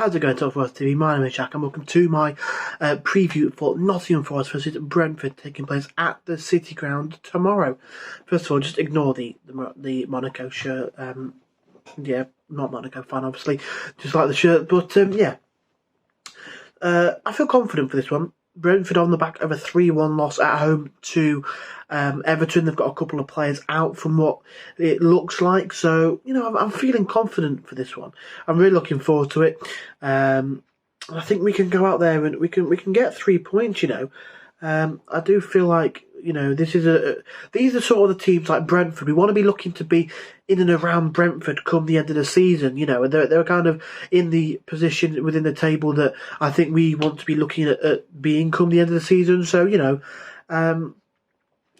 How's it going, Top Forest TV? My name is Jack and welcome to my preview for Nottingham Forest versus Brentford, taking place at the City Ground tomorrow. First of all, just ignore the Monaco shirt. Yeah, not Monaco fan, obviously. Just like the shirt, but yeah. I feel confident for this one. Brentford on the back of a 3-1 loss at home to Everton. They've got a couple of players out from what it looks like. So, you know, I'm feeling confident for this one. I'm really looking forward to it. I think we can go out there and we can get 3 points, you know. I do feel like, you know, these are sort of the teams like Brentford. We want to be looking to be in and around Brentford come the end of the season, you know, and they're kind of in the position within the table that I think we want to be looking at being come the end of the season. So, you know,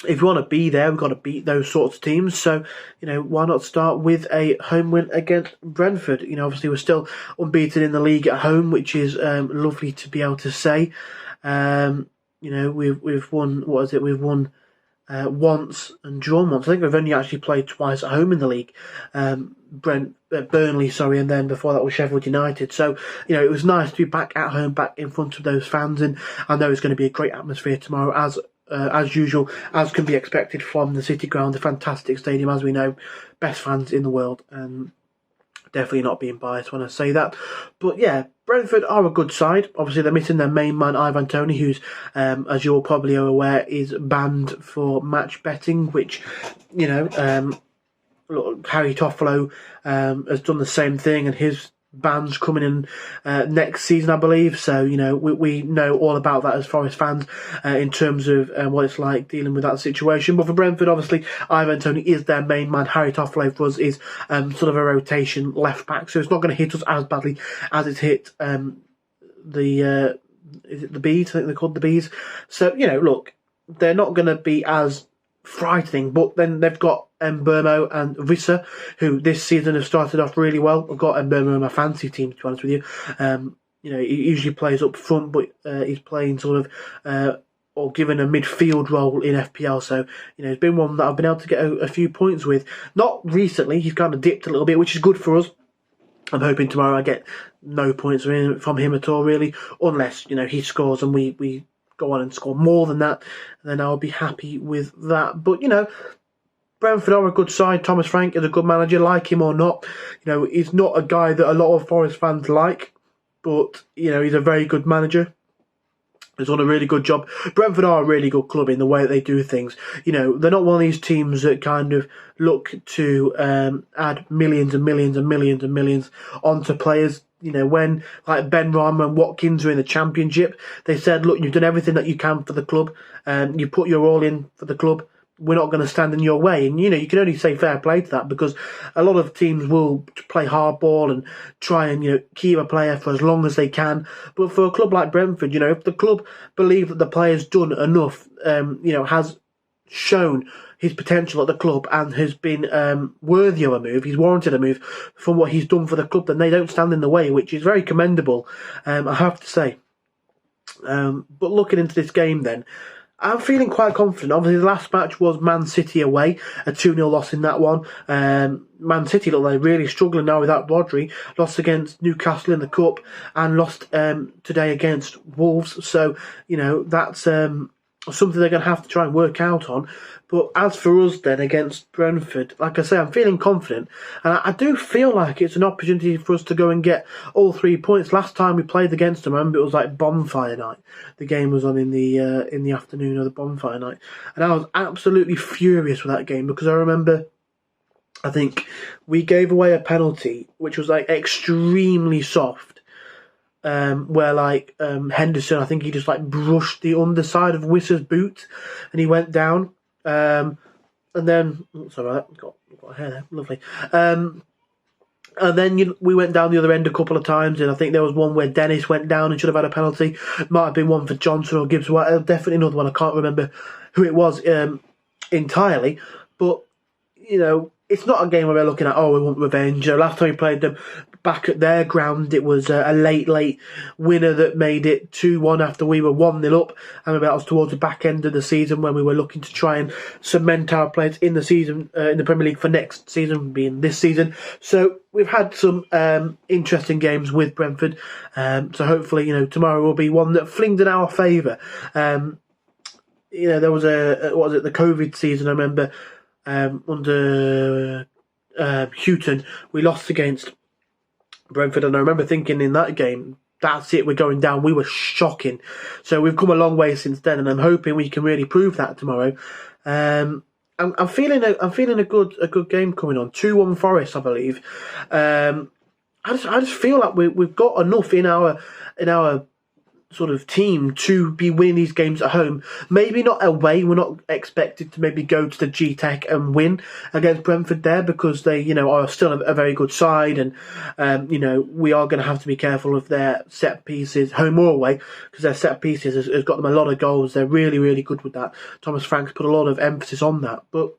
if we want to be there, we've got to beat those sorts of teams. So, you know, why not start with a home win against Brentford? You know, obviously we're still unbeaten in the league at home, which is lovely to be able to say. You know, we've won, what is it? We've won once and drawn once. I think we've only actually played twice at home in the league. Burnley, and then before that was Sheffield United. So, you know, it was nice to be back at home, back in front of those fans, and I know it's going to be a great atmosphere tomorrow, as usual, as can be expected from the City Ground, a fantastic stadium, as we know, best fans in the world. Definitely not being biased when I say that. But yeah, Brentford are a good side. Obviously, they're missing their main man, Ivan Toney, who's, as you're probably aware, is banned for match betting, which, you know, Harry Toffolo has done the same thing, and his ban's coming in next season, I believe. So, you know, we know all about that as Forest fans in terms of what it's like dealing with that situation. But for Brentford, obviously, Ivan Toney is their main man. Harry Toffolo for us is sort of a rotation left back, so it's not going to hit us as badly as it's hit is it the Bees? I think they're called the Bees. So, you know, look, they're not going to be as frightening, but then they've got Mbeumo and Wissa, who this season have started off really well. I've got Mbeumo in my fantasy team, to be honest with you. You know, he usually plays up front, but he's playing sort of or given a midfield role in FPL. So, you know, he's been one that I've been able to get a few points with. Not recently, he's kind of dipped a little bit, which is good for us. I'm hoping tomorrow I get no points from him at all, really, unless, you know, he scores and we go on and score more than that, then I'll be happy with that. But, you know, Brentford are a good side. Thomas Frank is a good manager, like him or not. You know, he's not a guy that a lot of Forest fans like, but, you know, he's a very good manager. He's done a really good job. Brentford are a really good club in the way that they do things. You know, they're not one of these teams that kind of look to add millions and millions and millions and millions onto players. You know, when like Ben Rama and Watkins were in the Championship, they said, look, you've done everything that you can for the club. You put your all in for the club. We're not going to stand in your way. And, you know, you can only say fair play to that, because a lot of teams will play hardball and try and, you know, keep a player for as long as they can. But for a club like Brentford, you know, if the club believe that the player's done enough, you know, has shown his potential at the club and has been worthy of a move, he's warranted a move from what he's done for the club, then they don't stand in the way, which is very commendable, I have to say. But looking into this game then, I'm feeling quite confident. Obviously, the last match was Man City away, a 2-0 loss in that one. Man City look like they're really struggling now without Rodri. Lost against Newcastle in the Cup and lost today against Wolves. So, you know, that's something they're going to have to try and work out on. But as for us then against Brentford, like I say, I'm feeling confident. And I do feel like it's an opportunity for us to go and get all 3 points. Last time we played against them, I remember it was like bonfire night. The game was on in the afternoon of the bonfire night. And I was absolutely furious with that game, because I remember, I think we gave away a penalty, which was like extremely soft. Where like Henderson, I think he just like brushed the underside of Wissa's boot and he went down. And then, sorry, got a hair there, lovely. And then we went down the other end a couple of times, and I think there was one where Dennis went down and should have had a penalty. Might have been one for Johnson or Gibbs White. Definitely another one. I can't remember who it was entirely. But, you know, it's not a game where we're looking at, oh, we want revenge. Last time we played them back at their ground, it was a late winner that made it 2-1 after we were 1-0 up. And that was towards the back end of the season when we were looking to try and cement our place in the season, in the Premier League for next season, being this season. So we've had some interesting games with Brentford. So hopefully, tomorrow will be one that flings in our favour. There was the COVID season, I remember, under Houghton, we lost against Brentford, and I remember thinking in that game, that's it, we're going down. We were shocking. So we've come a long way since then, and I'm hoping we can really prove that tomorrow. I'm feeling a good game coming on. 2-1 Forest, I believe. I just feel like we've got enough in our sort of team to be winning these games at home. Maybe not away. We're not expected to maybe go to the G-Tech and win against Brentford there, because they, are still a very good side, and we are going to have to be careful of their set pieces, home or away, because their set pieces has got them a lot of goals. They're really, really good with that. Thomas Frank's put a lot of emphasis on that, but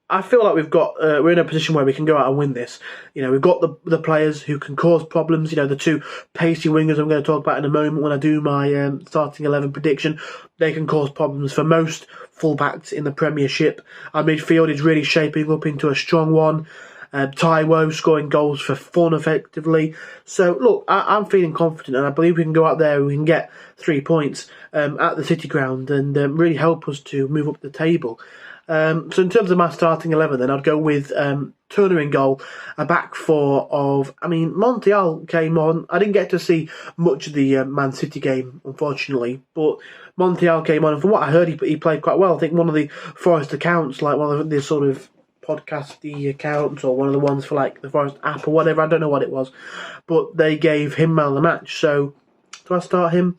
I feel like we're in a position where we can go out and win this. We've got the players who can cause problems. The two pacey wingers I'm going to talk about in a moment when I do my starting 11 prediction. They can cause problems for most fullbacks in the Premiership. Our midfield is really shaping up into a strong one. Taiwo scoring goals for fun effectively. So look, I'm feeling confident, and I believe we can go out there and we can get 3 points at the City Ground and really help us to move up the table. So in terms of my starting 11, then I'd go with Turner in goal, a back four of, Montiel came on. I didn't get to see much of the Man City game, unfortunately, but Montiel came on, and from what I heard, he played quite well. I think one of the Forest accounts, like one of the sort of podcasty accounts, or one of the ones for like the Forest app or whatever, I don't know what it was, but they gave him man of the match. So do I start him?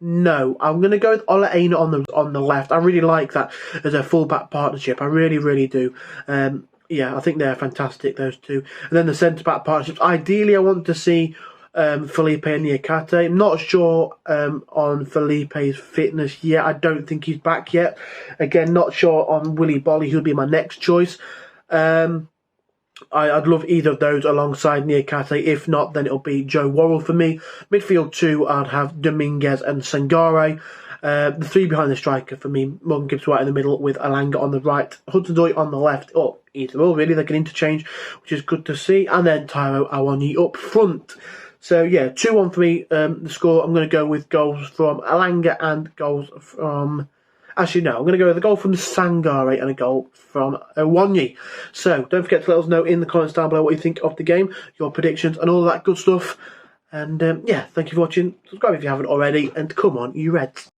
No, I'm going to go with Ola Aina on the left. I really like that as a full-back partnership. I really, really do. I think they're fantastic, those two. And then the centre-back partnerships. Ideally, I want to see Felipe and Niakate. I'm not sure on Felipe's fitness yet. I don't think he's back yet. Again, not sure on Willy Bolly, who'll be my next choice. I'd love either of those alongside Niakate. If not, then it'll be Joe Worrell for me. Midfield 2, I'd have Dominguez and Sangare. The 3 behind the striker for me, Morgan Gibbs White in the middle with Alanga on the right, Hudson-Odoi on the left, or either or really, they can interchange, which is good to see, and then Taiwo Awoniyi up front. So yeah, 2-1 for me, the score. I'm going to go with goals from Alanga and goals from... Actually, no, I'm going to go with a goal from Sangare and a goal from Awoniyi. So, don't forget to let us know in the comments down below what you think of the game, your predictions, and all that good stuff. And, thank you for watching. Subscribe if you haven't already, and come on, you Reds.